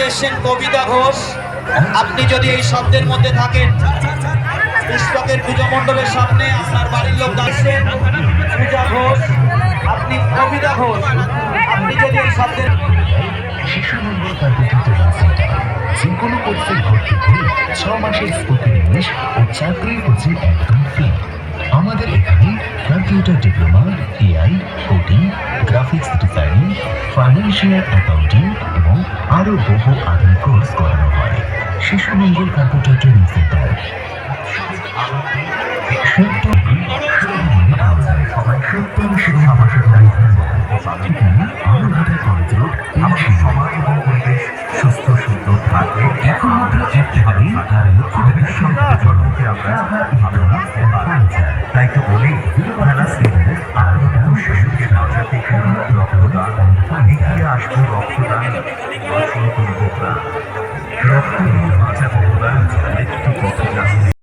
থেকে এসেছেন কবিতা ঘোষ। আপনি যদি এই শব্দের মধ্যে থাকেন, পুষ্পকের পুজো মণ্ডপের সামনে আপনার বাড়ির লোক আসছেন পূজা ঘোষ, আপনি কবিতা ঘোষ, আপনি যদি এই শব্দের যে কোনো কোর্সে ভর্তি করে 6 মাসের স্কুল ইংলিশ ও চাকরি হচ্ছে একদম ফ্রি। আমাদের এখানে computer diploma, AI, coding, graphics designing, financial accounting এবং আরও বহু আধুনিক কোর্স করানো হয়। শিশু মঙ্গল কম্পিউটার ট্রেনিং সেন্টার, সুস্থ সুন্দর থাকবে এখন মাত্র একটাই আর লক্ষ্যটাকে সম্পূর্ণ আমরা তাই তো বলি আর শিশুকে রক্তদান এগিয়ে আসবো রক্তদান রক্ত দিয়ে বাঁচাবো